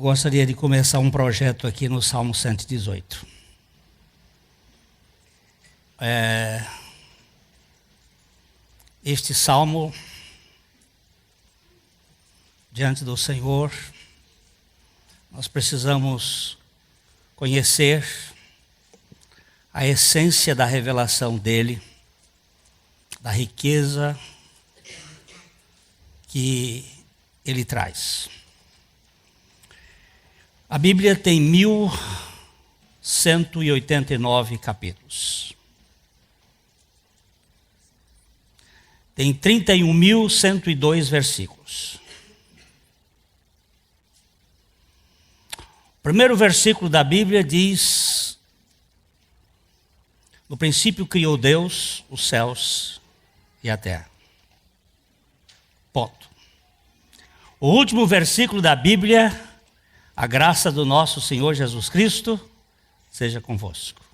Eu gostaria de começar um projeto aqui no Salmo 118. Este salmo, diante do Senhor, nós precisamos conhecer a essência da revelação dele, da riqueza que ele traz. A Bíblia tem 1189 capítulos. Tem 31.102 versículos. O primeiro versículo da Bíblia diz: no princípio criou Deus os céus e a terra. Ponto. O último versículo da Bíblia: a graça do nosso Senhor Jesus Cristo seja convosco.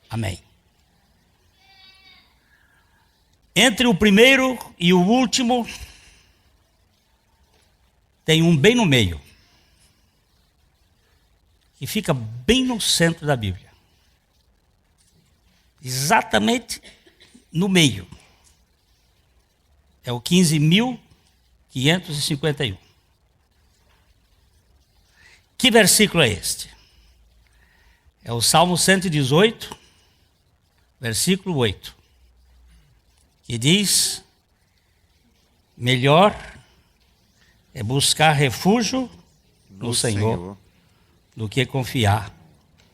Amém. Entre o primeiro e o último, tem um bem no meio, que fica bem no centro da Bíblia. Exatamente no meio. É o 15.551. Que versículo é este? É o Salmo 118, versículo 8. Que diz: melhor é buscar refúgio no Senhor do que confiar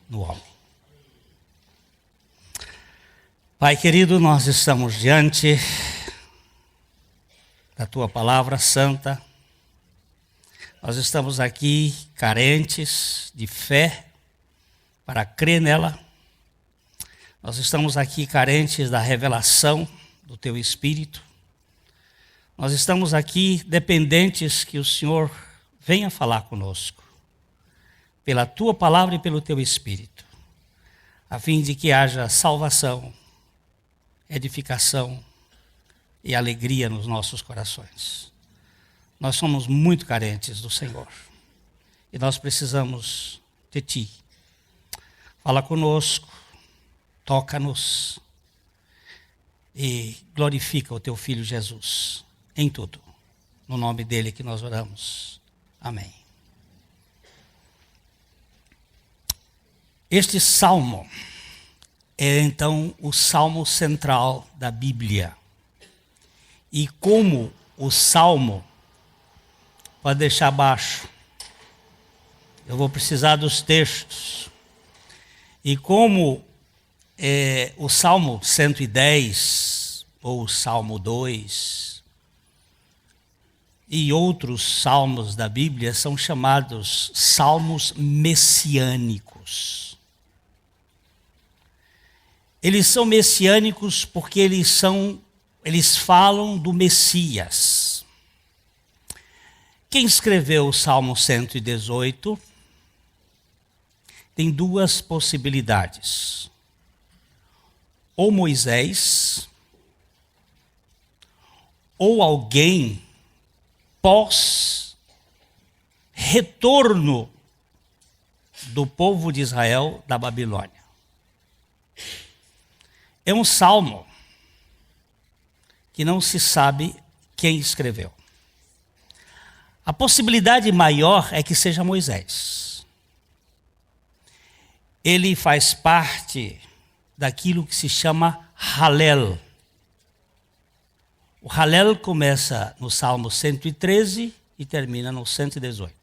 no homem. Pai querido, nós estamos diante da Tua palavra santa. Nós estamos aqui carentes de fé para crer nela. Nós estamos aqui carentes da revelação do Teu Espírito. Nós estamos aqui dependentes que o Senhor venha falar conosco, pela Tua palavra e pelo Teu Espírito, a fim de que haja salvação, edificação e alegria nos nossos corações. Nós somos muito carentes do Senhor e nós precisamos de Ti. Fala conosco, toca-nos e glorifica o Teu Filho Jesus em tudo. No nome dele que nós oramos. Amém. Este salmo é então o salmo central da Bíblia. E como o salmo, pode deixar abaixo, eu vou precisar dos textos. E como o Salmo 110, ou o Salmo 2, e outros salmos da Bíblia são chamados salmos messiânicos. Eles são messiânicos porque eles falam do Messias. Quem escreveu o Salmo 118 tem duas possibilidades. Ou Moisés, ou alguém pós-retorno do povo de Israel da Babilônia. É um salmo que não se sabe quem escreveu. A possibilidade maior é que seja Moisés. Ele faz parte daquilo que se chama Halel. O Halel começa no Salmo 113 e termina no 118.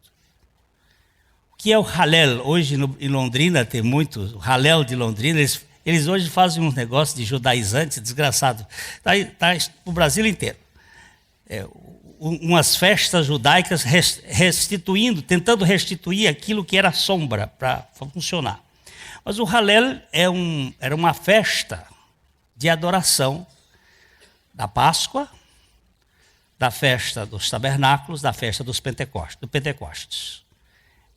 O que é o Halel? Hoje em Londrina tem muito, o Halel de Londrina, eles hoje fazem um negócio de judaizante desgraçado. Está no Brasil inteiro. Umas festas judaicas tentando restituir aquilo que era sombra para funcionar. Mas o Halel era uma festa de adoração da Páscoa, da festa dos tabernáculos, da festa do Pentecostes.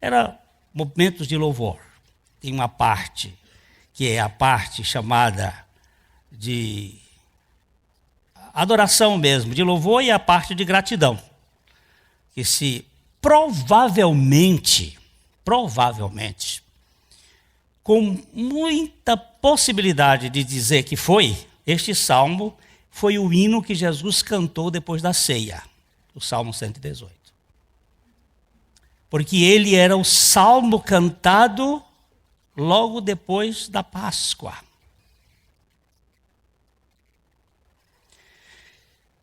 Era momentos de louvor. Tem uma parte que é a parte chamada de adoração mesmo, de louvor, e a parte de gratidão. Que se provavelmente provavelmente, com muita possibilidade de dizer que foi, este salmo foi o hino que Jesus cantou depois da ceia, o Salmo 118. Porque ele era o salmo cantado logo depois da Páscoa.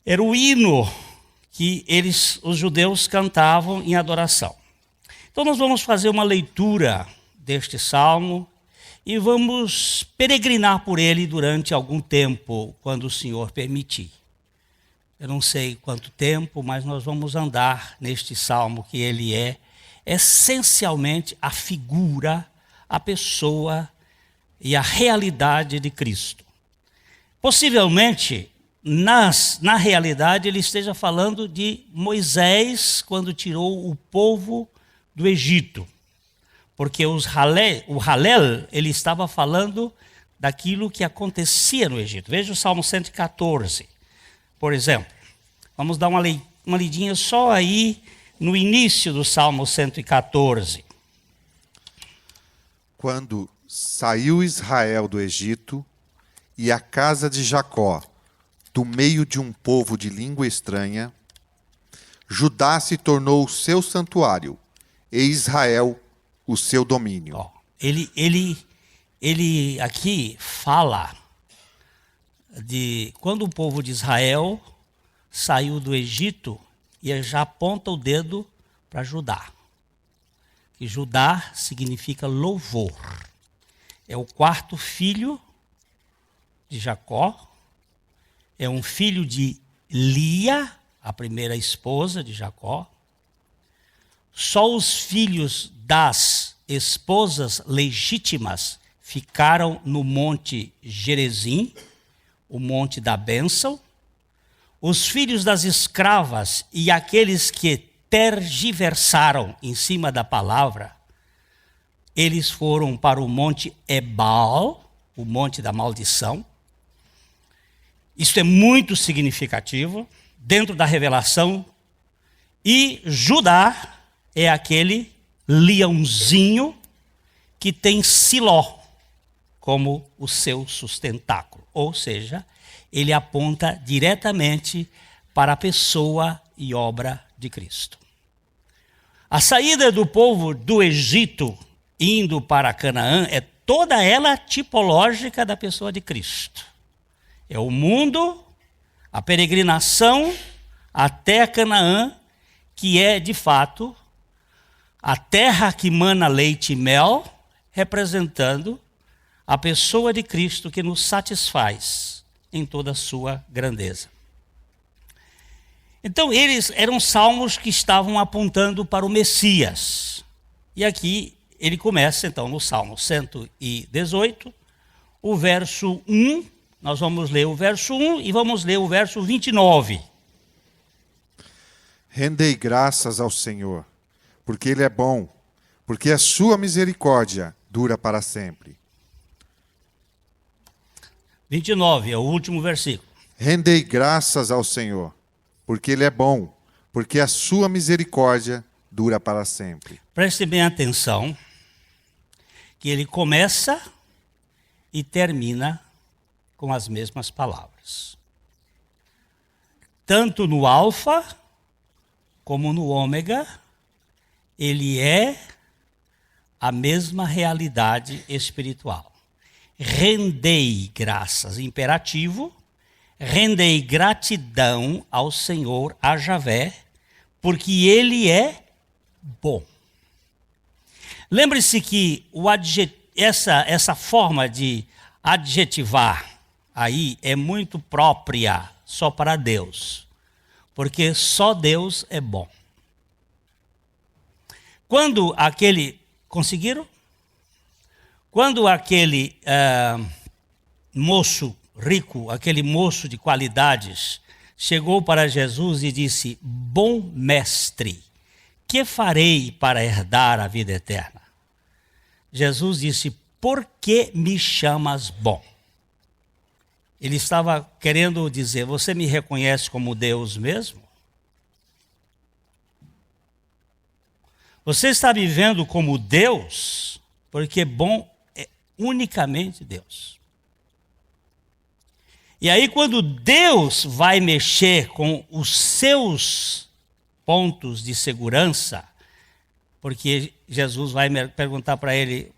Era o hino que os judeus cantavam em adoração. Então nós vamos fazer uma leitura deste salmo e vamos peregrinar por ele durante algum tempo, quando o Senhor permitir. Eu não sei quanto tempo, mas nós vamos andar neste salmo, que ele é essencialmente a figura, a pessoa e a realidade de Cristo. Possivelmente, na realidade, ele esteja falando de Moisés quando tirou o povo do Egito. Porque o Halel, ele estava falando daquilo que acontecia no Egito. Veja o Salmo 114, por exemplo. Vamos dar uma lidinha só aí no início do Salmo 114. Quando saiu Israel do Egito e a casa de Jacó do meio de um povo de língua estranha, Judá se tornou o seu santuário e Israel o seu domínio. Ele aqui fala de quando o povo de Israel saiu do Egito, e ele já aponta o dedo para Judá. Que Judá significa louvor. É o quarto filho de Jacó, é um filho de Lia, a primeira esposa de Jacó. Só os filhos das esposas legítimas ficaram no monte Gerizim, o monte da bênção. Os filhos das escravas e aqueles que tergiversaram em cima da palavra, eles foram para o monte Ebal, o monte da maldição. Isso é muito significativo dentro da revelação. E Judá é aquele leãozinho que tem Siló como o seu sustentáculo. Ou seja, ele aponta diretamente para a pessoa e obra de Cristo. A saída do povo do Egito indo para Canaã é toda ela tipológica da pessoa de Cristo. É o mundo, a peregrinação até Canaã, que é, de fato, a terra que mana leite e mel, representando a pessoa de Cristo que nos satisfaz em toda a sua grandeza. Então, eles eram salmos que estavam apontando para o Messias. E aqui ele começa, então, no Salmo 118, o verso 1. Nós vamos ler o verso 1 e vamos ler o verso 29. Rendei graças ao Senhor, porque Ele é bom, porque a sua misericórdia dura para sempre. 29 é o último versículo. Rendei graças ao Senhor, porque Ele é bom, porque a sua misericórdia dura para sempre. Preste bem atenção, que ele começa e termina com as mesmas palavras. Tanto no alfa como no ômega, ele é a mesma realidade espiritual. Rendei graças, imperativo, rendei gratidão ao Senhor, a Javé, porque ele é bom. Lembre-se que essa forma de adjetivar aí é muito própria só para Deus, porque só Deus é bom. Quando aquele... Conseguiram? Quando aquele moço rico, aquele moço de qualidades, chegou para Jesus e disse: bom mestre, que farei para herdar a vida eterna? Jesus disse: por que me chamas bom? Ele estava querendo dizer: você me reconhece como Deus mesmo? Você está vivendo como Deus, porque bom é unicamente Deus. E aí, quando Deus vai mexer com os seus pontos de segurança, porque Jesus vai perguntar para ele,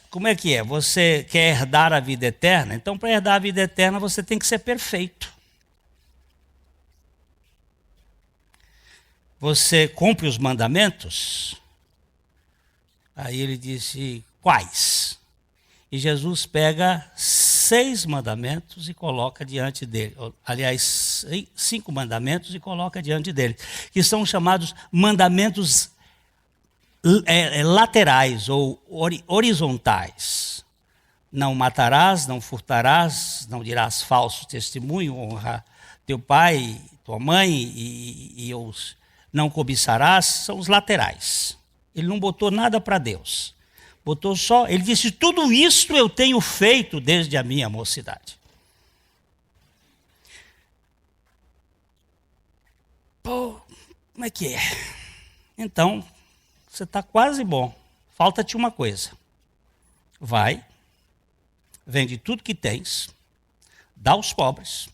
como é que é? Você quer herdar a vida eterna? Então, para herdar a vida eterna, você tem que ser perfeito. Você cumpre os mandamentos? Aí ele disse, quais? E Jesus pega 6 mandamentos e coloca diante dele. Aliás, 5 mandamentos e coloca diante dele. Que são chamados mandamentos laterais ou horizontais. Não matarás, não furtarás, não dirás falso testemunho, honra teu pai, tua mãe e os não cobiçarás, são os laterais. Ele não botou nada para Deus. Botou só, ele disse, tudo isso eu tenho feito desde a minha mocidade. Pô, como é que é? Então, você está quase bom. Falta-te uma coisa. Vai, vende tudo que tens, dá aos pobres,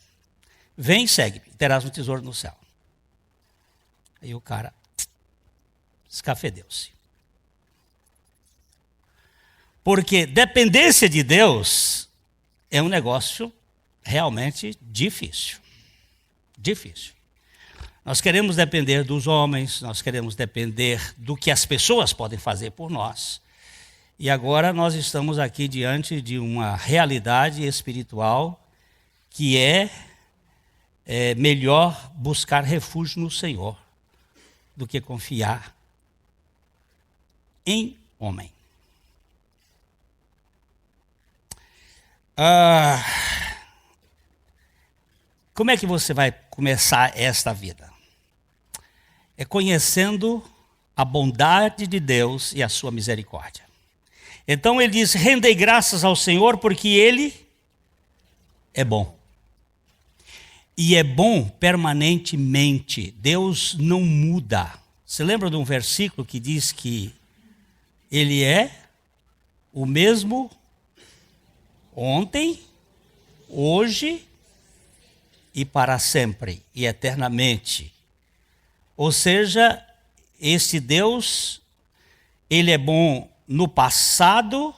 vem e segue-me, terás um tesouro no céu. Aí o cara escafedeu-se. Porque dependência de Deus é um negócio realmente difícil. Difícil. Nós queremos depender dos homens, nós queremos depender do que as pessoas podem fazer por nós. E agora nós estamos aqui diante de uma realidade espiritual que é melhor buscar refúgio no Senhor do que confiar em homem. Como é que você vai começar esta vida? É conhecendo a bondade de Deus e a sua misericórdia. Então ele diz, rendei graças ao Senhor porque Ele é bom. E é bom permanentemente. Deus não muda. Você lembra de um versículo que diz que Ele é o mesmo ontem, hoje e para sempre, e eternamente. Ou seja, esse Deus, Ele é bom no passado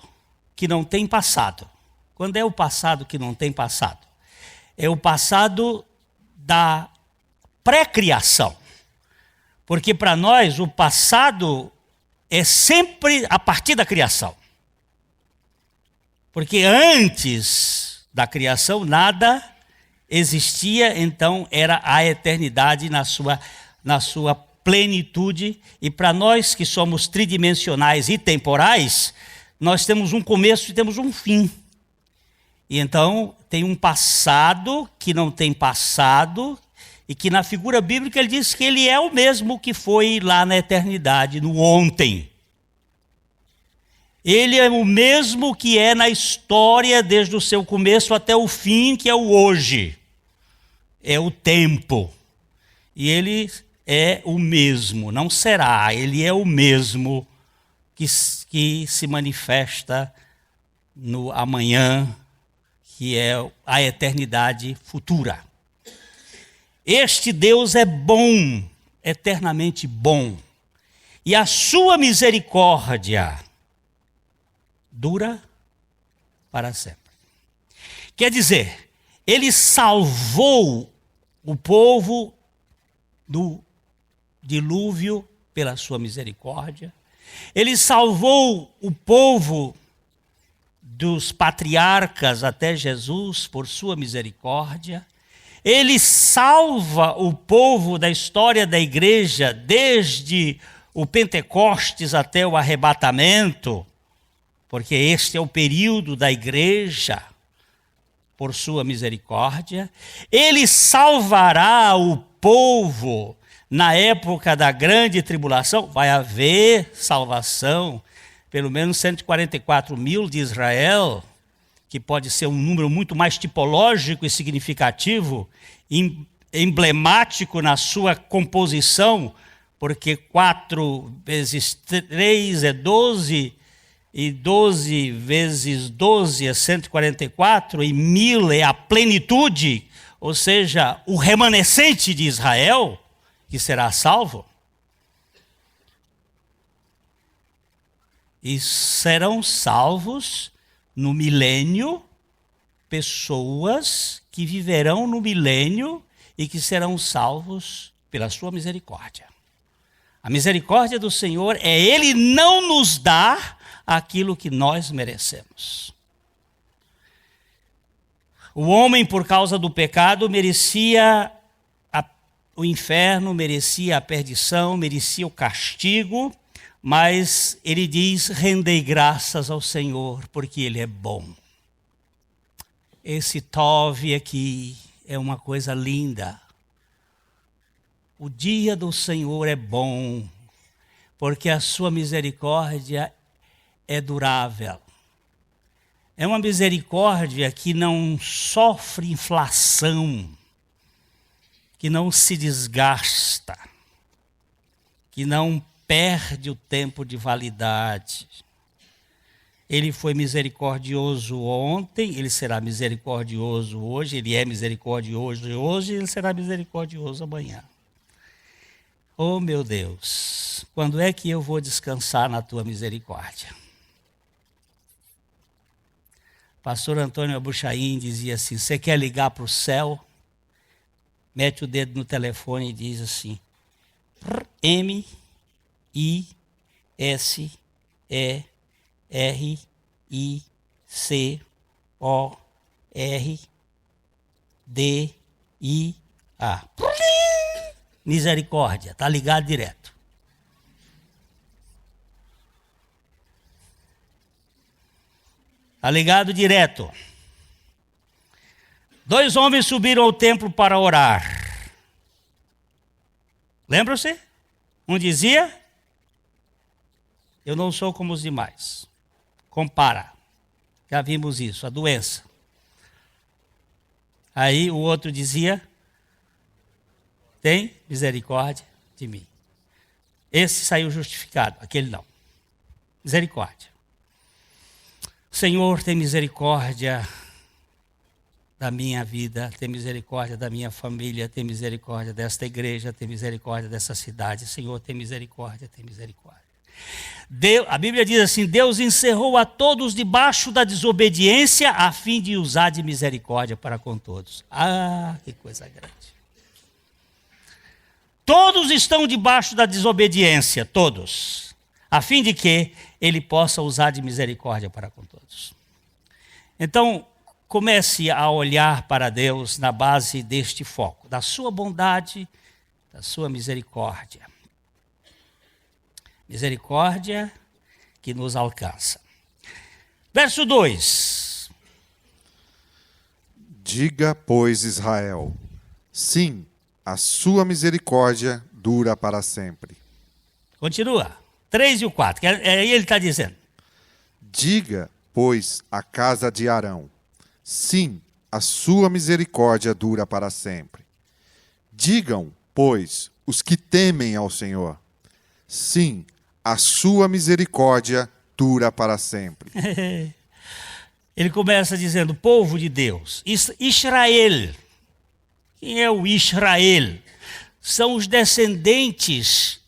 que não tem passado. Quando é o passado que não tem passado? É o passado da pré-criação. Porque para nós o passado é sempre a partir da criação. Porque antes da criação nada existia, então era a eternidade na sua plenitude. E para nós que somos tridimensionais e temporais, nós temos um começo e temos um fim. E então tem um passado que não tem passado, e que na figura bíblica ele diz que ele é o mesmo que foi lá na eternidade, no ontem. Ele é o mesmo que é na história desde o seu começo até o fim, que é o hoje. É o tempo. E ele é o mesmo, não será, ele é o mesmo que se manifesta no amanhã, que é a eternidade futura. Este Deus é bom, eternamente bom. E a sua misericórdia dura para sempre. Quer dizer, ele salvou o povo do dilúvio pela sua misericórdia. Ele salvou o povo dos patriarcas até Jesus por sua misericórdia. Ele salva o povo da história da igreja desde o Pentecostes até o arrebatamento, porque este é o período da igreja, por sua misericórdia. Ele salvará o povo na época da grande tribulação. Vai haver salvação, pelo menos 144 mil de Israel, que pode ser um número muito mais tipológico e significativo, emblemático na sua composição, porque 4 vezes 3 é 12, e 12 vezes 12 é 144, e 1000 é a plenitude, ou seja, o remanescente de Israel, que será salvo. E serão salvos no milênio pessoas que viverão no milênio e que serão salvos pela sua misericórdia. A misericórdia do Senhor é Ele não nos dar aquilo que nós merecemos. O homem, por causa do pecado, merecia o inferno, merecia a perdição, merecia o castigo, mas ele diz: rendei graças ao Senhor, porque Ele é bom. Esse Tov aqui é uma coisa linda. O dia do Senhor é bom, porque a sua misericórdia é durável. É uma misericórdia que não sofre inflação, que não se desgasta, que não perde o tempo de validade. Ele foi misericordioso ontem, Ele será misericordioso hoje, Ele é misericordioso hoje, Ele será misericordioso amanhã. Oh, meu Deus, quando é que eu vou descansar na Tua misericórdia? Pastor Antônio Abuchaim dizia assim: você quer ligar para o céu? Mete o dedo no telefone e diz assim: MISERICORDIA. Misericórdia, está ligado direto. Está ligado direto. 2 homens subiram ao templo para orar. Lembram-se? Um dizia: eu não sou como os demais. Compara. Já vimos isso, a doença. Aí o outro dizia: tem misericórdia de mim. Esse saiu justificado, aquele não. Misericórdia. Senhor, tem misericórdia da minha vida, tem misericórdia da minha família, tem misericórdia desta igreja, tem misericórdia dessa cidade. Senhor, tem misericórdia, tem misericórdia. A Bíblia diz assim: Deus encerrou a todos debaixo da desobediência, a fim de usar de misericórdia para com todos. Ah, que coisa grande. Todos estão debaixo da desobediência, todos, a fim de que Ele possa usar de misericórdia para com todos. Então, comece a olhar para Deus na base deste foco, da sua bondade, da sua misericórdia. Misericórdia que nos alcança. Verso 2. Diga, pois, Israel, sim, a sua misericórdia dura para sempre. Continua. 3 e o 4, que aí ele está dizendo. Diga, pois, a casa de Arão, sim, a sua misericórdia dura para sempre. Digam, pois, os que temem ao Senhor, sim, a sua misericórdia dura para sempre. Ele começa dizendo: povo de Deus, Israel. Quem é o Israel? São os descendentes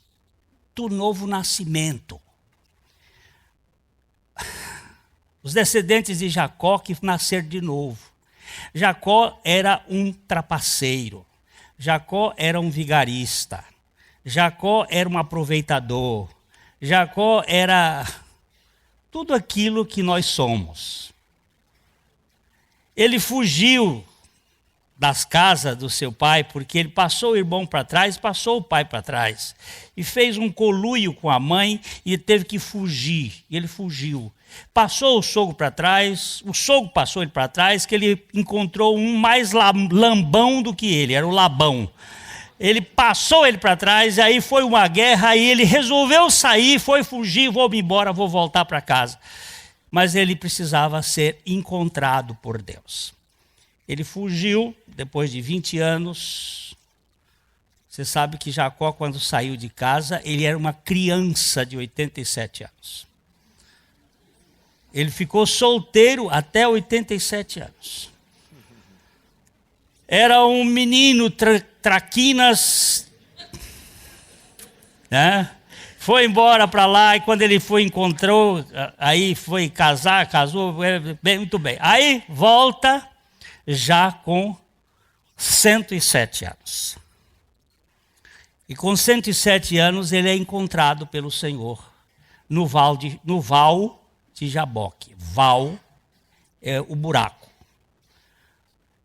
do novo nascimento. Os descendentes de Jacó que nasceram de novo. Jacó era um trapaceiro. Jacó era um vigarista. Jacó era um aproveitador. Jacó era tudo aquilo que nós somos. Ele fugiu das casas do seu pai, porque ele passou o irmão para trás, passou o pai para trás. E fez um conluio com a mãe e teve que fugir. E ele fugiu. Passou o sogro para trás, o sogro passou ele para trás, que ele encontrou um mais lambão do que ele, era o Labão. Ele passou ele para trás, e aí foi uma guerra, aí ele resolveu sair, foi fugir, vou embora, vou voltar para casa. Mas ele precisava ser encontrado por Deus. Ele fugiu, depois de 20 anos, Você sabe que Jacó, quando saiu de casa, ele era uma criança de 87 anos. Ele ficou solteiro até 87 anos. Era um menino traquinas, né? Foi embora para lá e quando ele encontrou, aí foi casou, muito bem. Aí volta já com 107 anos. E com 107 anos ele é encontrado pelo Senhor no val de Jaboque. Val é o buraco.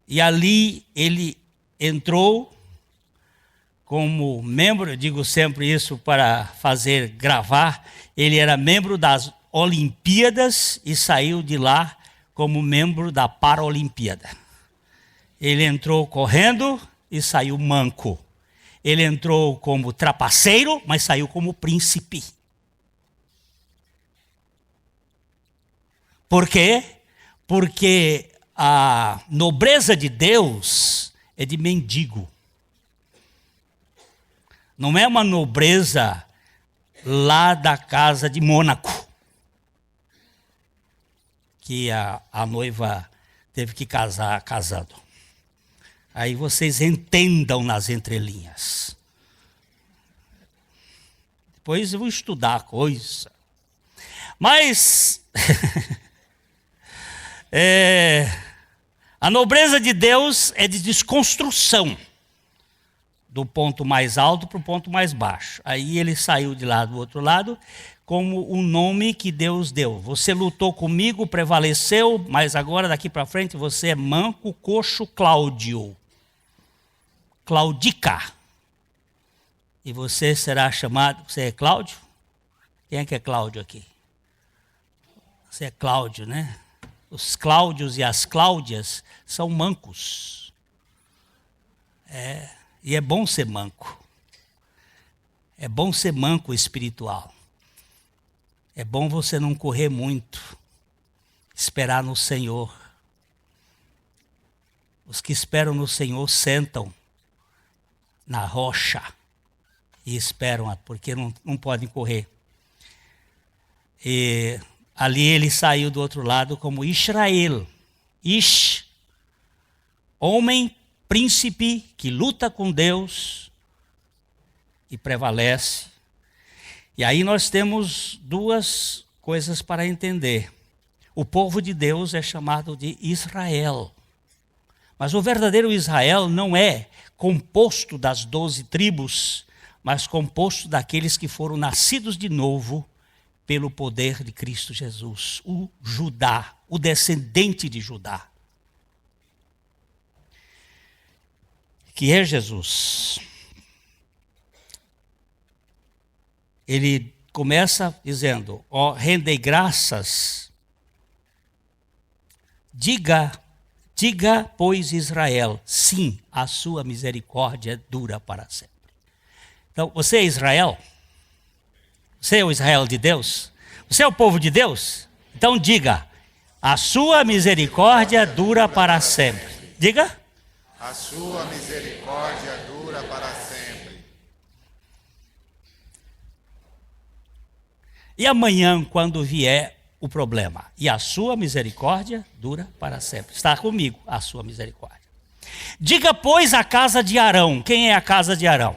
E ali ele entrou como membro, eu digo sempre isso para gravar, ele era membro das Olimpíadas e saiu de lá como membro da Paralimpíada. Ele entrou correndo e saiu manco. Ele entrou como trapaceiro, mas saiu como príncipe. Por quê? Porque a nobreza de Deus é de mendigo. Não é uma nobreza lá da casa de Mônaco, que a noiva teve que casar casando. Aí vocês entendam nas entrelinhas. Depois eu vou estudar a coisa. Mas a nobreza de Deus é de desconstrução. Do ponto mais alto para o ponto mais baixo. Aí ele saiu de lá do outro lado como um nome que Deus deu. Você lutou comigo, prevaleceu, mas agora daqui para frente você é manco, coxo, Cláudio. Claudica. E você será chamado... Você é Cláudio? Quem é que é Cláudio aqui? Você é Cláudio, né? Os Cláudios e as Cláudias são mancos. E é bom ser manco. É bom ser manco espiritual. É bom você não correr muito. Esperar no Senhor. Os que esperam no Senhor sentam na rocha e esperam, porque não podem correr. E ali ele saiu do outro lado como Israel. Homem príncipe que luta com Deus e prevalece. E aí nós temos duas coisas para entender. O povo de Deus é chamado de Israel. Mas o verdadeiro Israel não é composto das 12 tribos, mas composto daqueles que foram nascidos de novo pelo poder de Cristo Jesus. O Judá, o descendente de Judá. Que é Jesus. Ele começa dizendo, rendei graças, diga, pois Israel, sim, a sua misericórdia dura para sempre. Então, você é Israel? Você é o Israel de Deus? Você é o povo de Deus? Então diga, a sua misericórdia dura para sempre. Diga. A sua misericórdia dura para sempre. E amanhã, quando vier o problema, e a sua misericórdia dura para sempre. Está comigo a sua misericórdia. Diga, pois, a casa de Arão. Quem é a casa de Arão?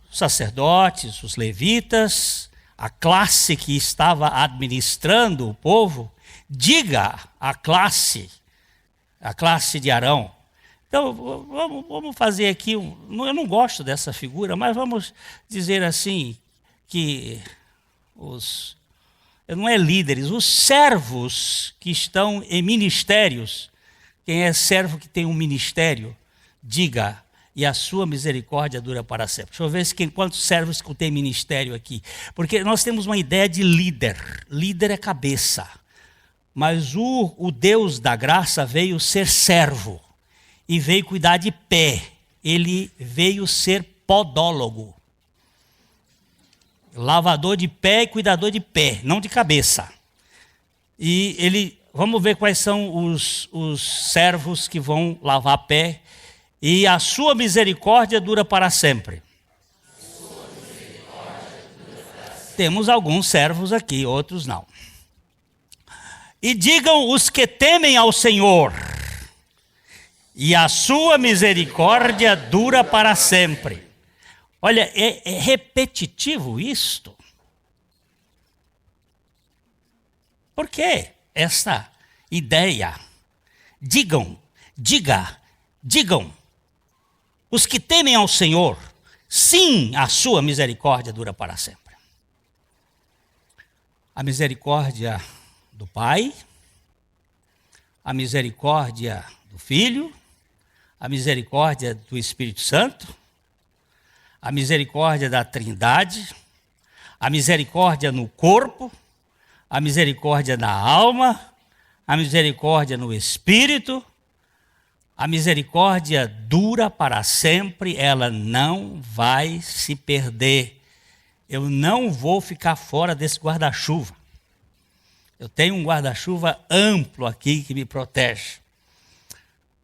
Os sacerdotes, os levitas, a classe que estava administrando o povo. Diga a classe de Arão. Então, vamos fazer aqui, eu não gosto dessa figura, mas vamos dizer assim, que não é líderes, os servos que estão em ministérios, quem é servo que tem um ministério, diga, e a sua misericórdia dura para sempre. Deixa eu ver quantos servos que tem ministério aqui, porque nós temos uma ideia de líder é cabeça, mas o Deus da graça veio ser servo, e veio cuidar de pé. Ele veio ser podólogo. Lavador de pé e cuidador de pé, não de cabeça. E vamos ver quais são os servos que vão lavar pé. E a sua misericórdia dura para sempre. Temos alguns servos aqui, outros não. E digam os que temem ao Senhor, e a sua misericórdia dura para sempre. Olha, é repetitivo isto. Por que essa ideia? Digam, os que temem ao Senhor, sim, a sua misericórdia dura para sempre. A misericórdia do Pai, a misericórdia do Filho, a misericórdia do Espírito Santo, a misericórdia da Trindade, a misericórdia no corpo, a misericórdia na alma, a misericórdia no espírito. A misericórdia dura para sempre, ela não vai se perder. Eu não vou ficar fora desse guarda-chuva. Eu tenho um guarda-chuva amplo aqui que me protege.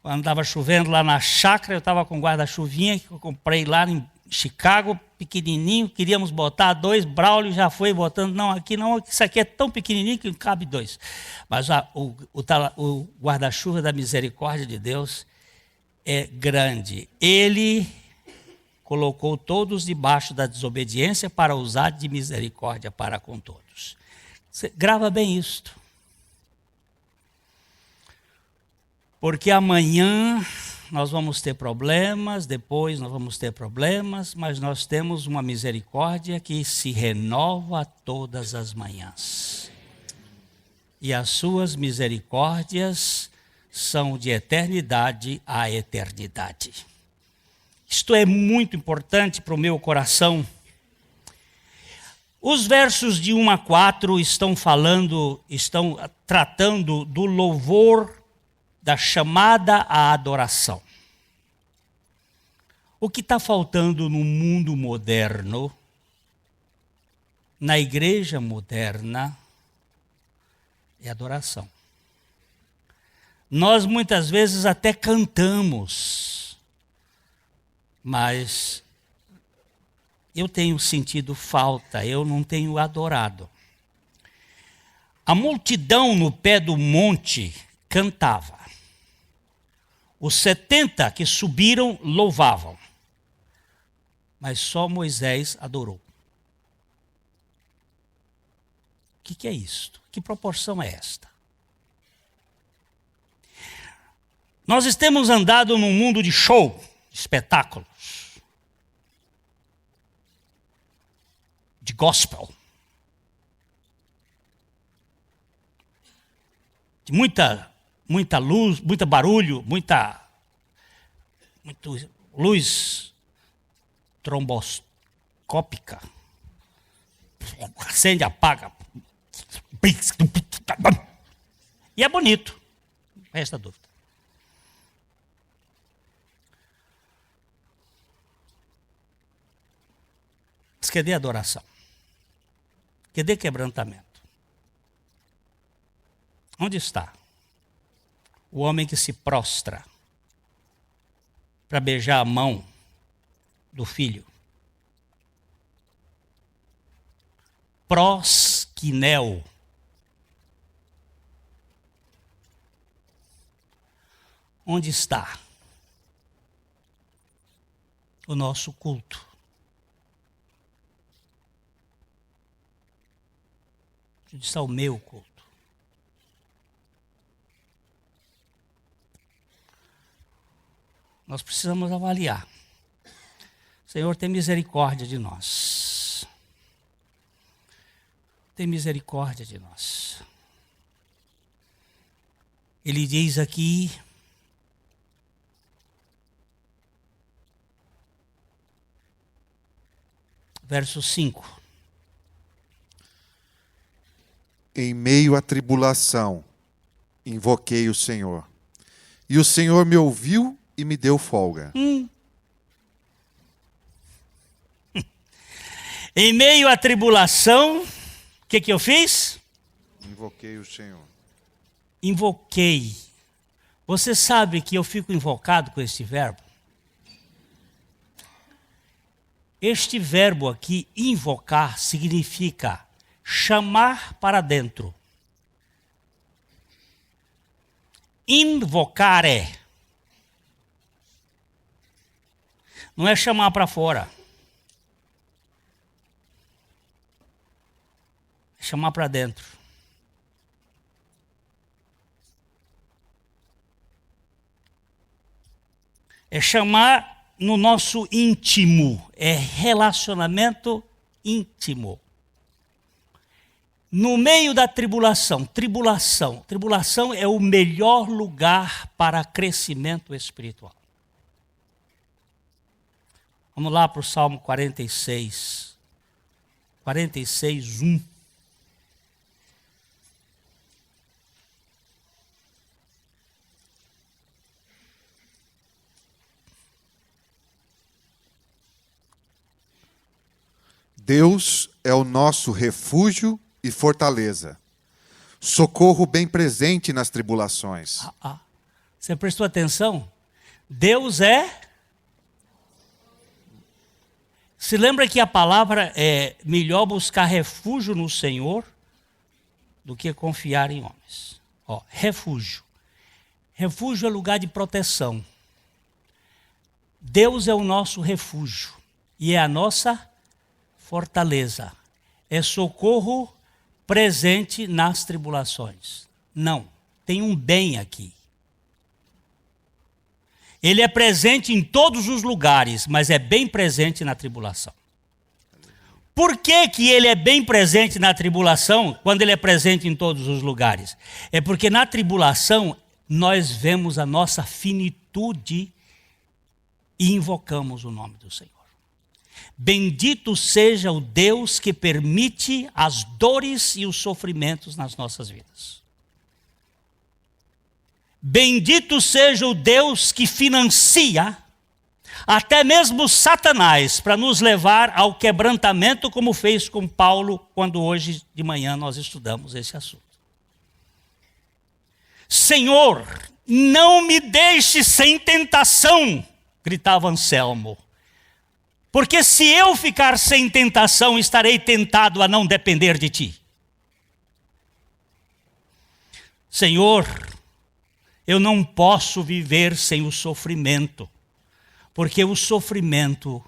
Quando estava chovendo lá na chácara, eu estava com um guarda-chuvinha que eu comprei lá em Chicago, pequenininho, queríamos botar 2, Braulio já foi botando, não, aqui não, isso aqui é tão pequenininho que cabe 2. Mas o guarda-chuva da misericórdia de Deus é grande. Ele colocou todos debaixo da desobediência para usar de misericórdia para com todos. Você grava bem isto. Porque amanhã nós vamos ter problemas, depois nós vamos ter problemas, mas nós temos uma misericórdia que se renova todas as manhãs. E as suas misericórdias são de eternidade a eternidade. Isto é muito importante para o meu coração. Os versos de 1 a 4 estão tratando do louvor, da chamada à adoração. O que está faltando no mundo moderno, na igreja moderna, é adoração. Nós muitas vezes até cantamos, mas eu tenho sentido falta, eu não tenho adorado. A multidão no pé do monte cantava. Os 70 que subiram louvavam, mas só Moisés adorou. O que é isto? Que proporção é esta? Nós temos andado num mundo de show, de espetáculos, de gospel, de muita luz, muito barulho, muita luz tromboscópica. Acende, apaga. E é bonito. Resta dúvida. Mas cadê a adoração? Cadê quebrantamento? Onde está o homem que se prostra para beijar a mão do filho? Prosquinel. Onde está o nosso culto? Onde está o meu culto? Nós precisamos avaliar. Senhor, tem misericórdia de nós. Tem misericórdia de nós. Ele diz aqui, verso 5. Em meio à tribulação, invoquei o Senhor. E o Senhor me ouviu e me deu folga. Em meio à tribulação, o que eu fiz? Invoquei o Senhor. Invoquei. Você sabe que eu fico invocado com esse verbo? Este verbo aqui, invocar, significa chamar para dentro. Invocare. Não é chamar para fora. É chamar para dentro. É chamar no nosso íntimo. É relacionamento íntimo. No meio da tribulação. Tribulação é o melhor lugar para crescimento espiritual. Vamos lá para o Salmo 46. 46, 1. Deus é o nosso refúgio e fortaleza, socorro bem presente nas tribulações. Você prestou atenção? Deus é... Se lembra que a palavra é melhor buscar refúgio no Senhor do que confiar em homens. Refúgio. Refúgio é lugar de proteção. Deus é o nosso refúgio e é a nossa fortaleza. É socorro presente nas tribulações. Não, tem um bem aqui. Ele é presente em todos os lugares, mas é bem presente na tribulação. Por que que ele é bem presente na tribulação, quando ele é presente em todos os lugares? É porque na tribulação nós vemos a nossa finitude e invocamos o nome do Senhor. Bendito seja o Deus que permite as dores e os sofrimentos nas nossas vidas. Bendito seja o Deus que financia até mesmo Satanás para nos levar ao quebrantamento, como fez com Paulo, quando hoje de manhã nós estudamos esse assunto. Senhor, não me deixe sem tentação, gritava Anselmo. Porque se eu ficar sem tentação, estarei tentado a não depender de ti. Senhor, eu não posso viver sem o sofrimento, porque o sofrimento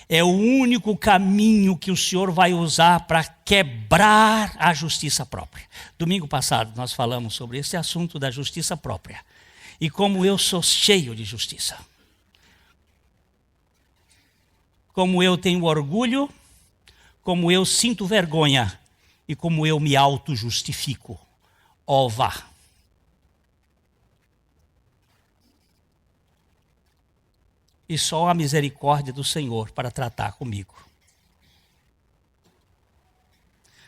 é o único caminho que o Senhor vai usar para quebrar a justiça própria. Domingo passado nós falamos sobre esse assunto da justiça própria e como eu sou cheio de justiça. Como eu tenho orgulho, como eu sinto vergonha e como eu me auto-justifico. Vá. E só a misericórdia do Senhor para tratar comigo.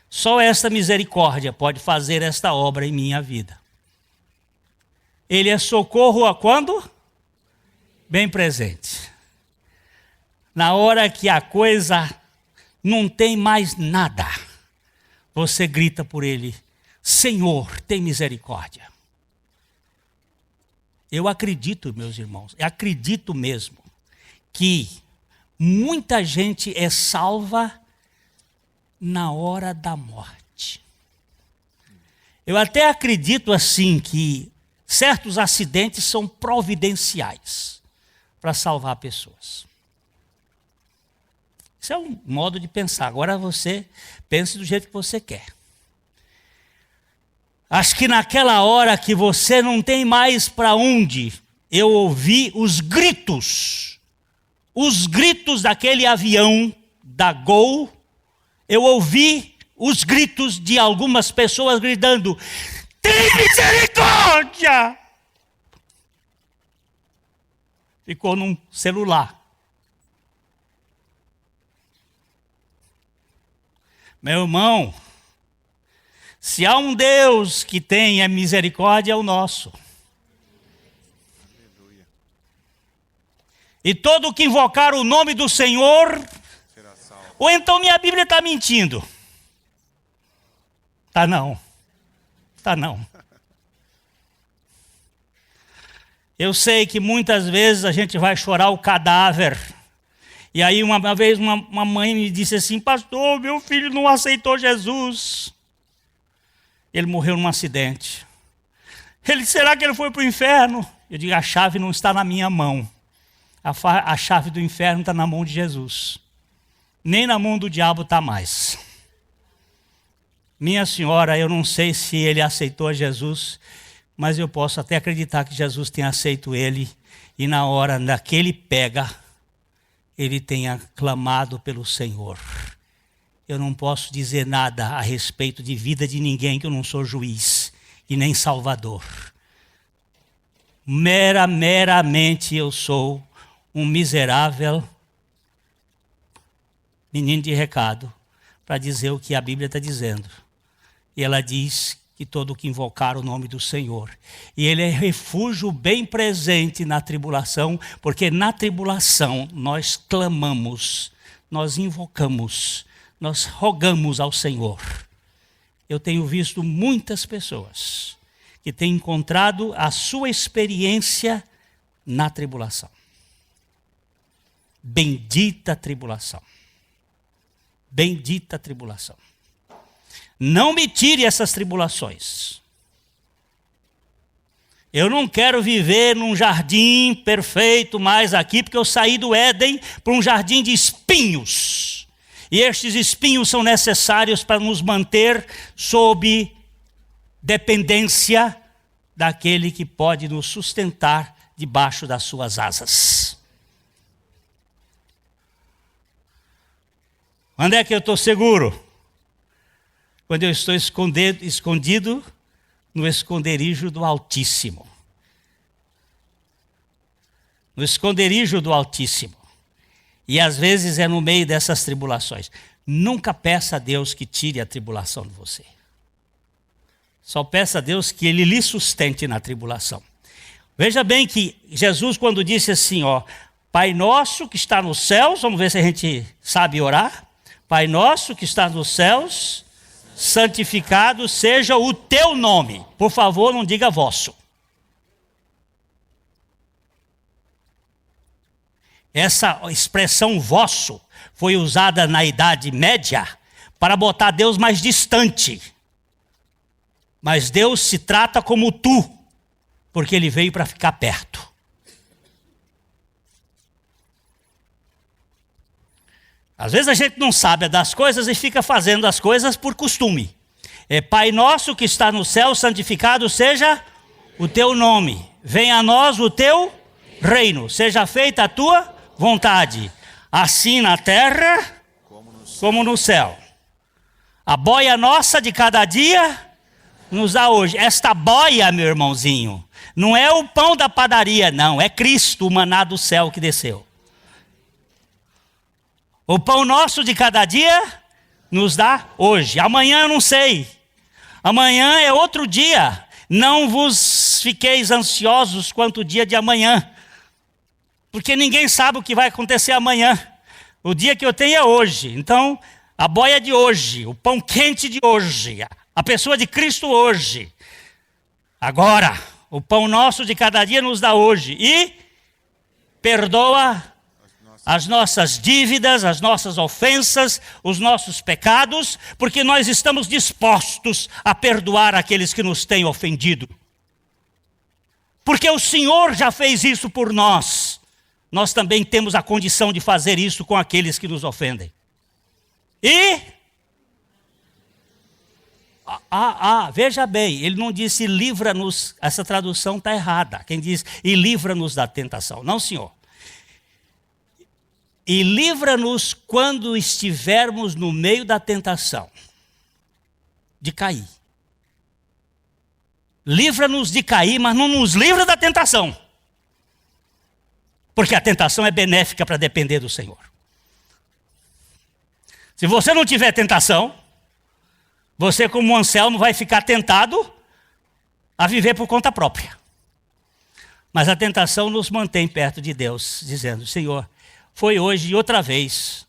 Só esta misericórdia pode fazer esta obra em minha vida. Ele é socorro a quando? Bem presente. Na hora que a coisa não tem mais nada, você grita por ele, Senhor, tem misericórdia. Eu acredito, meus irmãos, acredito mesmo, que muita gente é salva na hora da morte. Eu até acredito assim que certos acidentes são providenciais para salvar pessoas. Isso é um modo de pensar. Agora você pense do jeito que você quer. Acho que naquela hora que você não tem mais para onde, eu ouvi os gritos daquele avião da Gol, eu ouvi os gritos de algumas pessoas gritando, tem misericórdia! Ficou num celular. Meu irmão, se há um Deus que tenha misericórdia, é o nosso. E todo que invocar o nome do Senhor, ou então minha Bíblia está mentindo. Tá não. Eu sei que muitas vezes a gente vai chorar o cadáver E aí uma vez uma mãe me disse assim: pastor, meu filho não aceitou Jesus. Ele morreu num acidente. Será que ele foi para o inferno? Eu digo: a chave não está na minha mão. A chave do inferno está na mão de Jesus. Nem na mão do diabo está mais. Minha senhora, eu não sei se ele aceitou Jesus, mas eu posso até acreditar que Jesus tenha aceito ele, e na hora daquele pega, ele tenha clamado pelo Senhor. Eu não posso dizer nada a respeito de vida de ninguém, que eu não sou juiz e nem salvador. Meramente eu sou um miserável menino de recado para dizer o que a Bíblia está dizendo. E ela diz que todo que invocar o nome do Senhor. E ele é refúgio bem presente na tribulação, porque na tribulação nós clamamos, nós invocamos, nós rogamos ao Senhor. Eu tenho visto muitas pessoas que têm encontrado a sua experiência na tribulação. Bendita tribulação. Bendita tribulação. Não me tire essas tribulações. Eu não quero viver num jardim perfeito mais aqui, porque eu saí do Éden para um jardim de espinhos. E estes espinhos são necessários para nos manter sob dependência daquele que pode nos sustentar debaixo das suas asas. Onde é que eu estou seguro? Quando eu estou escondido no esconderijo do Altíssimo. No esconderijo do Altíssimo. E às vezes é no meio dessas tribulações. Nunca peça a Deus que tire a tribulação de você. Só peça a Deus que Ele lhe sustente na tribulação. Veja bem que Jesus, quando disse assim, Pai nosso que está nos céus, vamos ver se a gente sabe orar. Pai nosso que está nos céus, santificado seja o teu nome. Por favor, não diga vosso. Essa expressão vosso foi usada na Idade Média para botar Deus mais distante. Mas Deus se trata como tu, porque Ele veio para ficar perto. Às vezes a gente não sabe das coisas e fica fazendo as coisas por costume. Pai nosso que está no céu, santificado seja o teu nome. Venha a nós o teu reino. Seja feita a tua vontade. Assim na terra como no céu. A boia nossa de cada dia nos dá hoje. Esta boia, meu irmãozinho, não é o pão da padaria, não. É Cristo, o maná do céu que desceu. O pão nosso de cada dia nos dá hoje. Amanhã eu não sei. Amanhã é outro dia. Não vos fiqueis ansiosos quanto o dia de amanhã. Porque ninguém sabe o que vai acontecer amanhã. O dia que eu tenho é hoje. Então, a boia de hoje, o pão quente de hoje, a pessoa de Cristo hoje. Agora, o pão nosso de cada dia nos dá hoje. E perdoa as nossas dívidas, as nossas ofensas, os nossos pecados, porque nós estamos dispostos a perdoar aqueles que nos têm ofendido. Porque o Senhor já fez isso por nós. Nós também temos a condição de fazer isso com aqueles que nos ofendem. E veja bem, ele não disse livra-nos, essa tradução está errada. Quem diz e livra-nos da tentação? Não, Senhor. E livra-nos quando estivermos no meio da tentação de cair. Livra-nos de cair, mas não nos livra da tentação. Porque a tentação é benéfica para depender do Senhor. Se você não tiver tentação, você como Anselmo vai ficar tentado a viver por conta própria. Mas a tentação nos mantém perto de Deus, dizendo, Senhor, foi hoje e outra vez.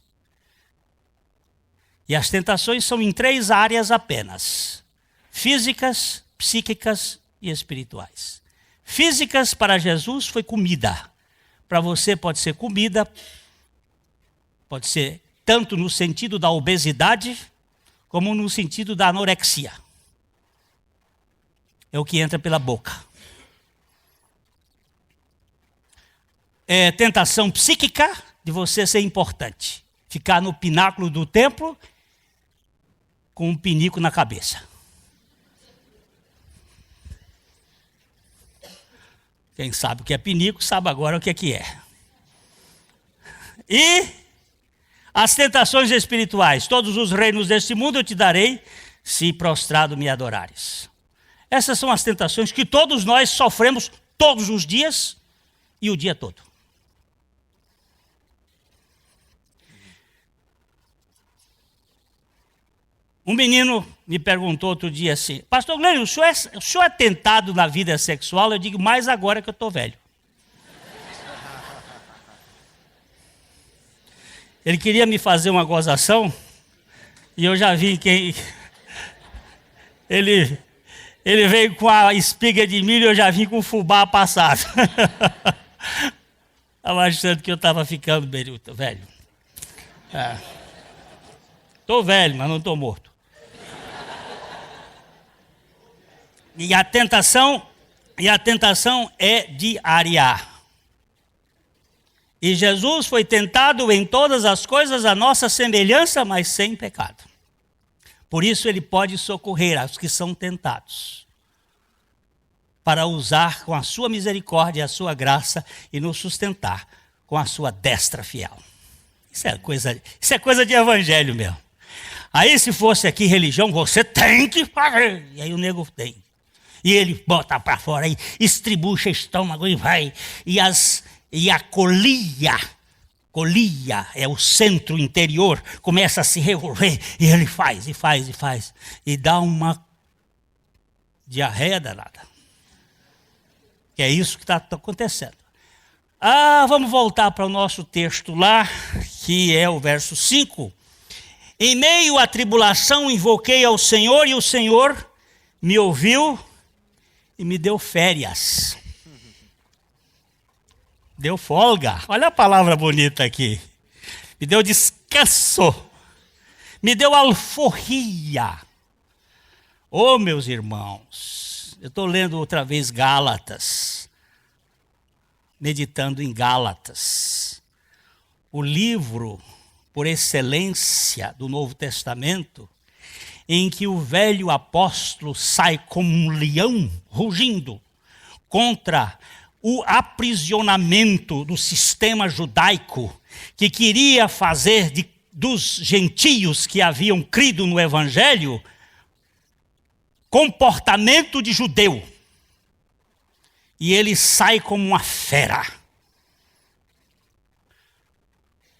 E as tentações são em 3 áreas apenas. Físicas, psíquicas e espirituais. Físicas para Jesus foi comida. Para você pode ser comida, Pode ser tanto no sentido da obesidade, como no sentido da anorexia. É o que entra pela boca. É tentação psíquica de você ser importante. Ficar no pináculo do templo com um pinico na cabeça. Quem sabe o que é pinico, sabe agora o que é. E as tentações espirituais. Todos os reinos deste mundo eu te darei, se prostrado me adorares. Essas são as tentações que todos nós sofremos todos os dias e o dia todo. Um menino me perguntou outro dia assim: Pastor Glênio, o senhor é tentado na vida sexual? Eu digo, mais agora que eu estou velho. Ele queria me fazer uma gozação e eu já vi quem... Ele veio com a espiga de milho e eu já vim com o fubá passado. Estava achando que eu estava ficando velho. Estou velho, mas não estou morto. E a tentação é diária. E Jesus foi tentado em todas as coisas à nossa semelhança, mas sem pecado. Por isso ele pode socorrer aos que são tentados, para usar com a sua misericórdia e a sua graça e nos sustentar com a sua destra fiel. Isso é coisa de evangelho mesmo. Aí se fosse aqui religião, você tem que fazer. E aí o nego tem. E ele bota para fora, e estribucha estômago e vai. E a colia é o centro interior, começa a se revolver, e ele faz. E dá uma diarreia danada. Que é isso que está acontecendo. Vamos voltar para o nosso texto lá, que é o verso 5. Em meio à tribulação invoquei ao Senhor, e o Senhor me ouviu e me deu férias. Deu folga. Olha a palavra bonita aqui. Me deu descanso. Me deu alforria. Oh, meus irmãos, eu estou lendo outra vez Gálatas. Meditando em Gálatas. O livro, por excelência, do Novo Testamento, em que o velho apóstolo sai como um leão rugindo contra o aprisionamento do sistema judaico que queria fazer dos gentios que haviam crido no evangelho comportamento de judeu. E ele sai como uma fera,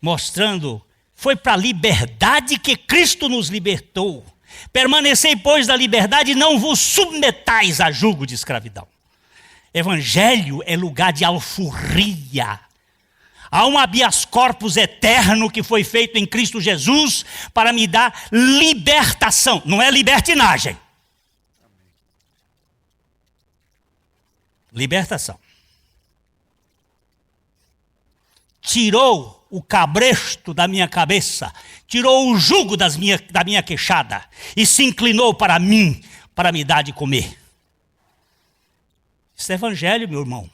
mostrando, foi para a liberdade que Cristo nos libertou. Permanecei, pois, da liberdade e não vos submetais a jugo de escravidão. Evangelho é lugar de alforria. Há um habeas corpus eterno que foi feito em Cristo Jesus para me dar libertação. Não é libertinagem. Libertação. Tirou o cabresto da minha cabeça, tirou o jugo da minha queixada e se inclinou para mim, para me dar de comer. Isso é evangelho, meu irmão.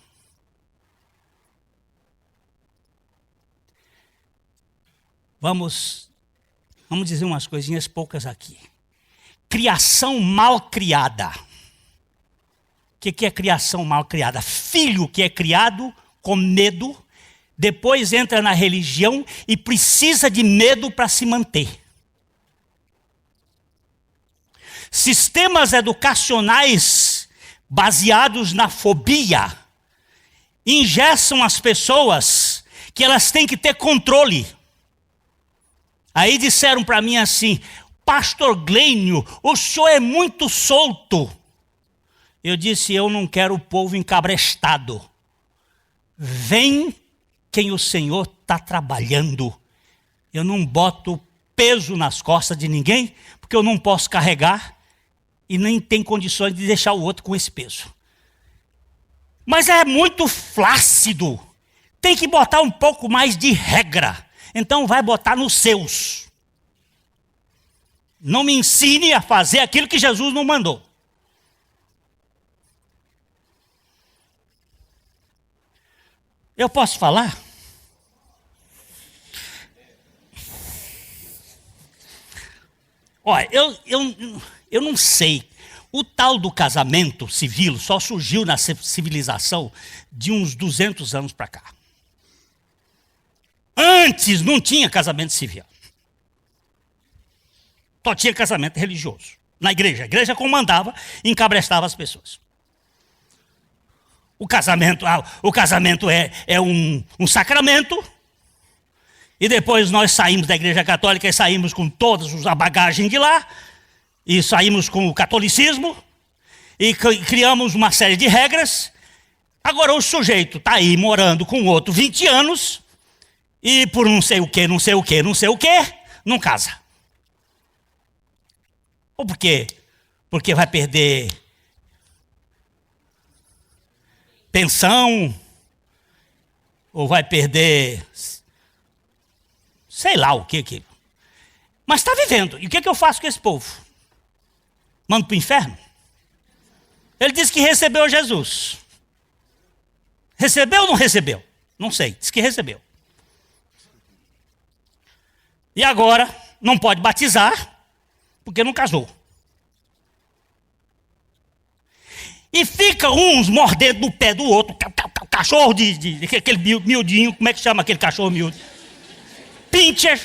Vamos dizer umas coisinhas poucas aqui. Criação mal criada. O que é criação mal criada? Filho que é criado com medo, depois entra na religião e precisa de medo para se manter. Sistemas educacionais baseados na fobia engessam as pessoas que elas têm que ter controle. Aí disseram para mim assim: Pastor Glênio, o senhor é muito solto. Eu disse: eu não quero o povo encabrestado. Vem quem o Senhor está trabalhando. Eu não boto peso nas costas de ninguém, porque eu não posso carregar e nem tenho condições de deixar o outro com esse peso. Mas é muito flácido. Tem que botar um pouco mais de regra. Então vai botar nos seus. Não me ensine a fazer aquilo que Jesus não mandou. Eu posso falar? Olha, eu não sei. O tal do casamento civil só surgiu na civilização de uns 200 anos para cá. Antes não tinha casamento civil. Só tinha casamento religioso. Na igreja. A igreja comandava e encabrestava as pessoas. O casamento é um sacramento. E depois nós saímos da igreja católica e saímos com toda a bagagem de lá. E saímos com o catolicismo. E criamos uma série de regras. Agora o sujeito está aí morando com o outro 20 anos. E por não sei o que, não casa. Ou por quê? Porque vai perder pensão, ou vai perder, sei lá o que. Mas está vivendo. E o que eu faço com esse povo? Mando para o inferno? Ele disse que recebeu Jesus. Recebeu ou não recebeu? Não sei, disse que recebeu. E agora não pode batizar, porque não casou. E fica uns mordendo no pé do outro, cachorro aquele miudinho, como é que chama aquele cachorro miúdo? Pincher.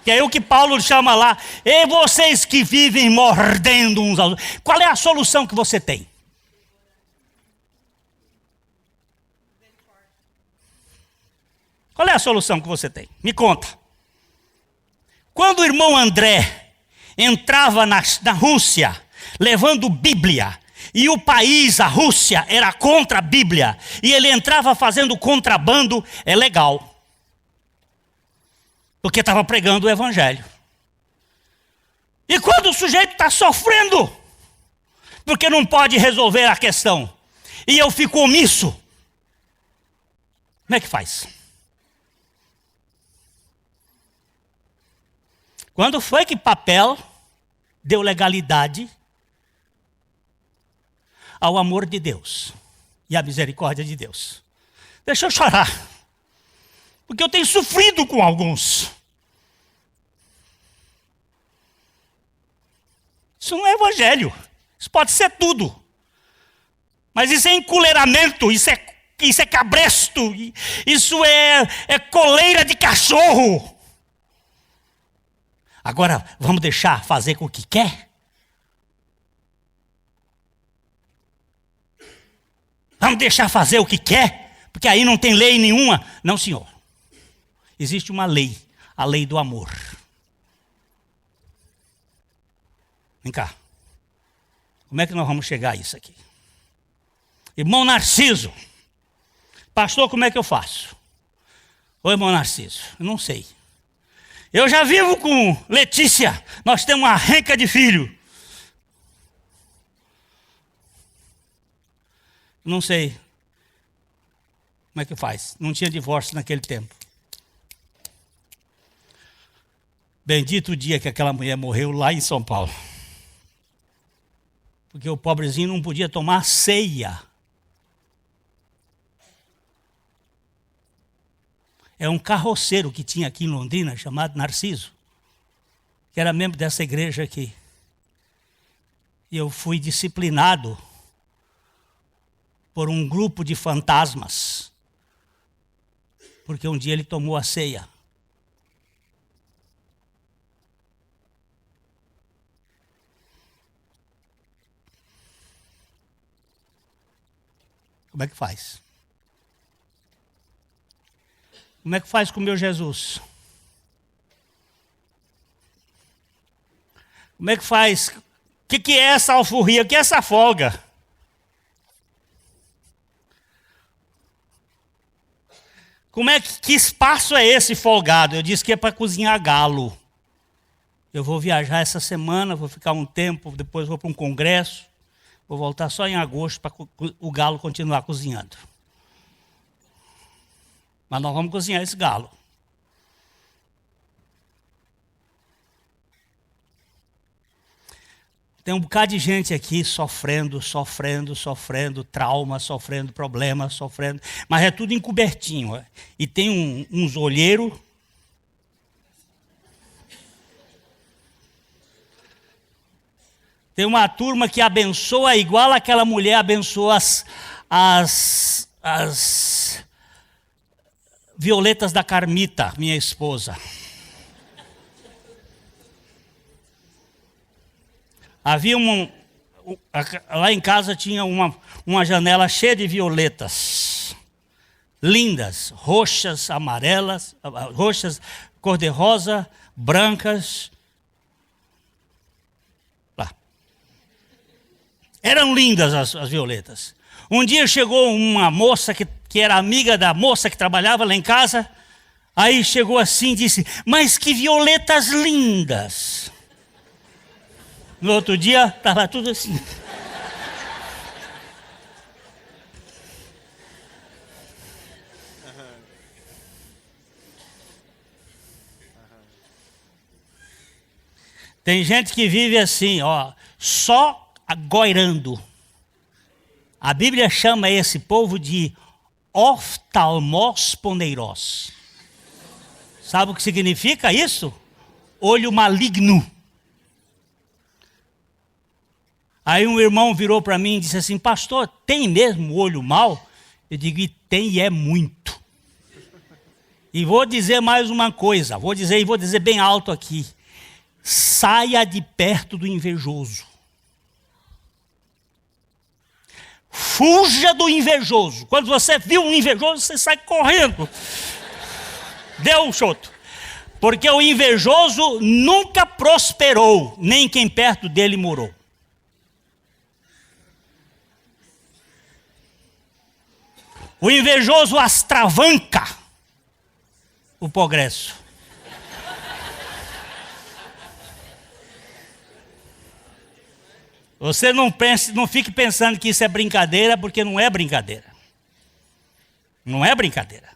Que é o que Paulo chama lá. E vocês que vivem mordendo uns aos outros. Qual é a solução que você tem? Qual é a solução que você tem? Me conta. Quando o irmão André entrava na Rússia, levando Bíblia, e o país, a Rússia, era contra a Bíblia, e ele entrava fazendo contrabando, é legal. Porque estava pregando o Evangelho. E quando o sujeito está sofrendo, porque não pode resolver a questão, e eu fico omisso, como é que faz? Quando foi que papel deu legalidade ao amor de Deus e à misericórdia de Deus? Deixa eu chorar, porque eu tenho sofrido com alguns. Isso não é evangelho, isso pode ser tudo, mas isso é enculeiramento, isso é cabresto, isso é coleira de cachorro. Agora, vamos deixar fazer com o que quer? Vamos deixar fazer o que quer? Porque aí não tem lei nenhuma. Não, senhor. Existe uma lei, a lei do amor. Vem cá. Como é que nós vamos chegar a isso aqui? Irmão Narciso. Pastor, como é que eu faço? Ô, irmão Narciso, eu não sei. Eu já vivo com Letícia, nós temos uma renca de filho. Não sei como é que faz. Não tinha divórcio naquele tempo. Bendito o dia que aquela mulher morreu lá em São Paulo. Porque o pobrezinho não podia tomar ceia. É um carroceiro que tinha aqui em Londrina, chamado Narciso, que era membro dessa igreja aqui. E eu fui disciplinado por um grupo de fantasmas, porque um dia ele tomou a ceia. Como é que faz? Como é que faz com o meu Jesus? Como é que faz? O que é essa alforria? O que é essa folga? Que espaço é esse folgado? Eu disse que é para cozinhar galo. Eu vou viajar essa semana, vou ficar um tempo, depois vou para um congresso. Vou voltar só em agosto para o galo continuar cozinhando. Mas nós vamos cozinhar esse galo. Tem um bocado de gente aqui sofrendo, trauma, sofrendo problema, sofrendo. Mas é tudo encobertinho. Ó. E tem uns olheiros. Tem uma turma que abençoa igual aquela mulher abençoa as violetas da Carmita, minha esposa. Havia lá em casa tinha uma janela cheia de violetas, lindas, roxas, amarelas, roxas, cor-de-rosa, brancas. Lá. Eram lindas as violetas. Um dia chegou uma moça que era amiga da moça que trabalhava lá em casa, aí chegou assim e disse, mas que violetas lindas. No outro dia, estava tudo assim. Tem gente que vive assim, ó, só agoirando. A Bíblia chama esse povo de oftalmosponeiros. Sabe o que significa isso? Olho maligno. Aí um irmão virou para mim e disse assim, pastor, tem mesmo olho mau? Eu digo, e tem e é muito. E vou dizer mais uma coisa, vou dizer bem alto aqui. Saia de perto do invejoso. Fuja do invejoso. Quando você viu um invejoso, você sai correndo. Deu um choto. Porque o invejoso nunca prosperou, nem quem perto dele morou. O invejoso astravanca o progresso. Você não fique pensando que isso é brincadeira, porque não é brincadeira. Não é brincadeira.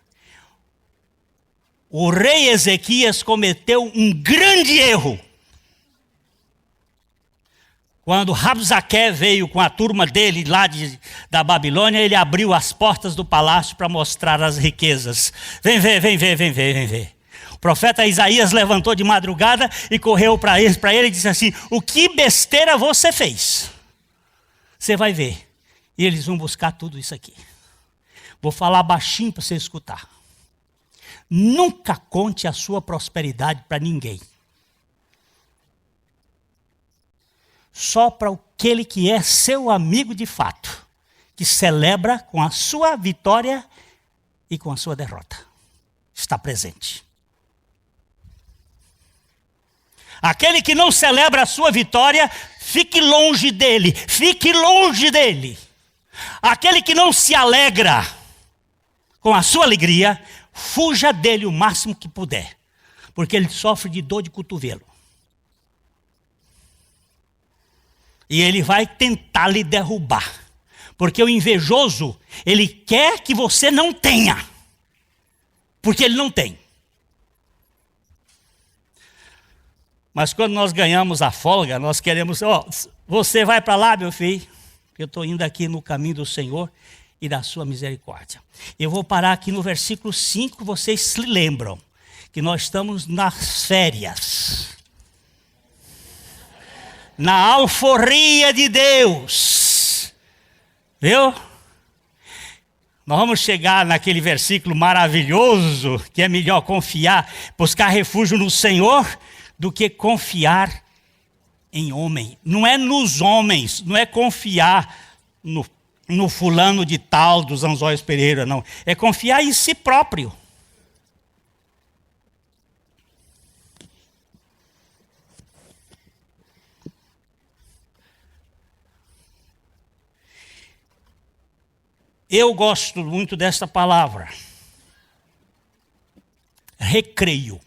O rei Ezequias cometeu um grande erro. Quando Rabsaque veio com a turma dele lá da Babilônia, ele abriu as portas do palácio para mostrar as riquezas. Vem ver. O profeta Isaías levantou de madrugada e correu para ele e disse assim, o que besteira você fez? Você vai ver. E eles vão buscar tudo isso aqui. Vou falar baixinho para você escutar. Nunca conte a sua prosperidade para ninguém. Só para aquele que é seu amigo de fato, que celebra com a sua vitória e com a sua derrota. Está presente. Aquele que não celebra a sua vitória, fique longe dele, fique longe dele. Aquele que não se alegra com a sua alegria, fuja dele o máximo que puder, porque ele sofre de dor de cotovelo. E ele vai tentar lhe derrubar. Porque o invejoso, ele quer que você não tenha. Porque ele não tem. Mas quando nós ganhamos a folga, nós queremos... você vai para lá, meu filho. Eu estou indo aqui no caminho do Senhor e da sua misericórdia. Eu vou parar aqui no versículo 5. Vocês se lembram que nós estamos nas férias. Na alforria de Deus. Viu? Nós vamos chegar naquele versículo maravilhoso, que é melhor confiar, buscar refúgio no Senhor, do que confiar em homem. Não é nos homens, não é confiar no fulano de tal, dos Anzóis Pereira, não. É confiar em si próprio. Eu gosto muito desta palavra. Recreio.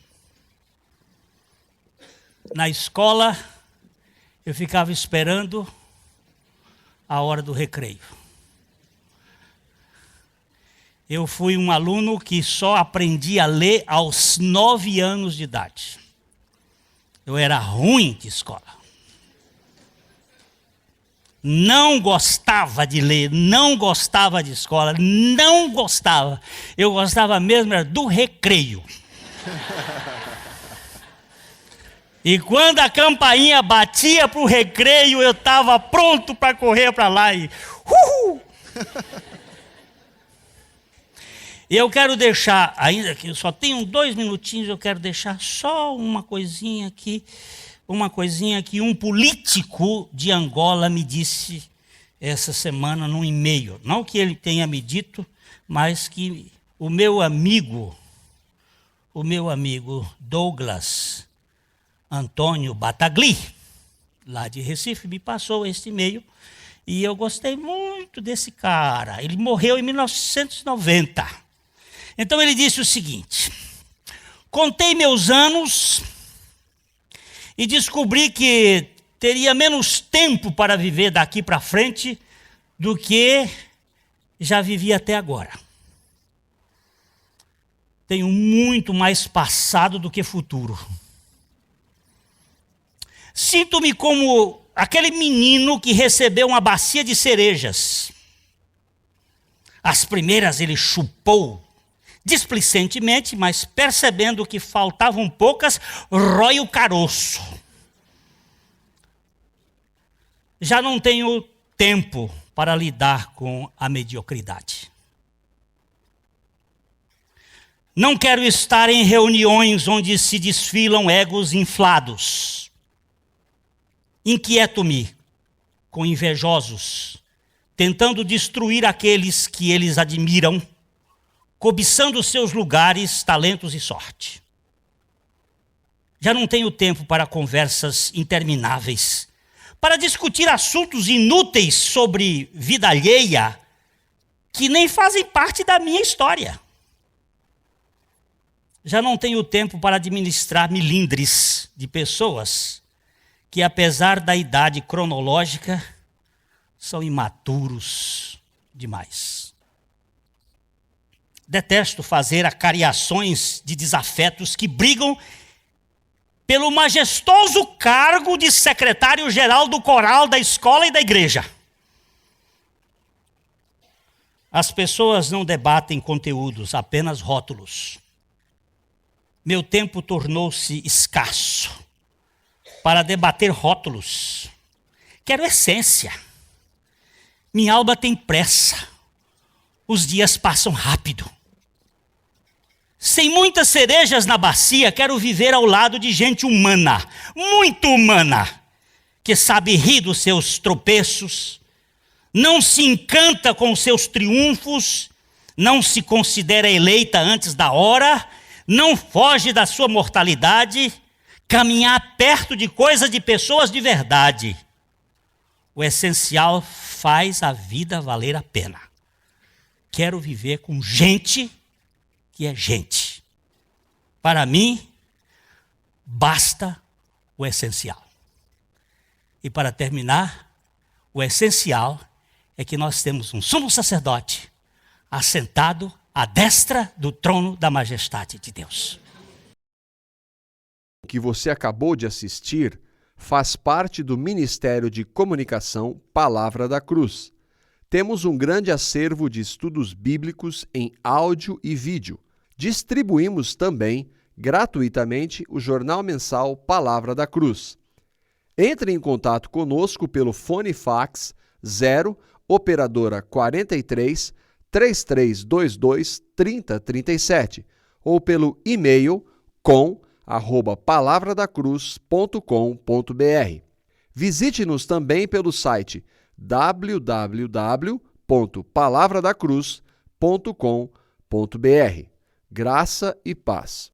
Na escola, eu ficava esperando a hora do recreio. Eu fui um aluno que só aprendi a ler aos 9 anos de idade. Eu era ruim de escola. Não gostava de ler, não gostava de escola, não gostava. Eu gostava mesmo era do recreio. E quando a campainha batia para o recreio, eu estava pronto para correr para lá e... Eu quero deixar, ainda que eu só tenho 2 minutinhos, eu quero deixar só uma coisinha aqui. Uma coisinha que um político de Angola me disse essa semana num e-mail. Não que ele tenha me dito, mas que o meu amigo Douglas Antônio Batagli, lá de Recife, me passou este e-mail e eu gostei muito desse cara. Ele morreu em 1990. Então ele disse o seguinte: contei meus anos e descobri que teria menos tempo para viver daqui para frente do que já vivi até agora. Tenho muito mais passado do que futuro. Sinto-me como aquele menino que recebeu uma bacia de cerejas. As primeiras ele chupou displicentemente, mas percebendo que faltavam poucas, rói o caroço. Já não tenho tempo para lidar com a mediocridade. Não quero estar em reuniões onde se desfilam egos inflados. Inquieto-me com invejosos, tentando destruir aqueles que eles admiram, cobiçando seus lugares, talentos e sorte. Já não tenho tempo para conversas intermináveis, para discutir assuntos inúteis sobre vida alheia, que nem fazem parte da minha história. Já não tenho tempo para administrar milindres de pessoas que, apesar da idade cronológica, são imaturos demais. Detesto fazer acariações de desafetos que brigam pelo majestoso cargo de secretário-geral do coral da escola e da igreja. As pessoas não debatem conteúdos, apenas rótulos. Meu tempo tornou-se escasso para debater rótulos. Quero essência. Minha alma tem pressa. Os dias passam rápido. Sem muitas cerejas na bacia, quero viver ao lado de gente humana, muito humana, que sabe rir dos seus tropeços, não se encanta com os seus triunfos, não se considera eleita antes da hora, não foge da sua mortalidade, caminhar perto de coisas, de pessoas de verdade. O essencial faz a vida valer a pena. Quero viver com gente que é gente. Para mim, basta o essencial. E para terminar, o essencial é que nós temos um sumo sacerdote assentado à destra do trono da majestade de Deus. O que você acabou de assistir faz parte do Ministério de Comunicação Palavra da Cruz. Temos um grande acervo de estudos bíblicos em áudio e vídeo. Distribuímos também, gratuitamente, o jornal mensal Palavra da Cruz. Entre em contato conosco pelo fone fax 0 operadora 43 3322 3037 ou pelo e-mail com@palavradacruz.com.br. Visite-nos também pelo site www.palavradacruz.com.br. Graça e paz.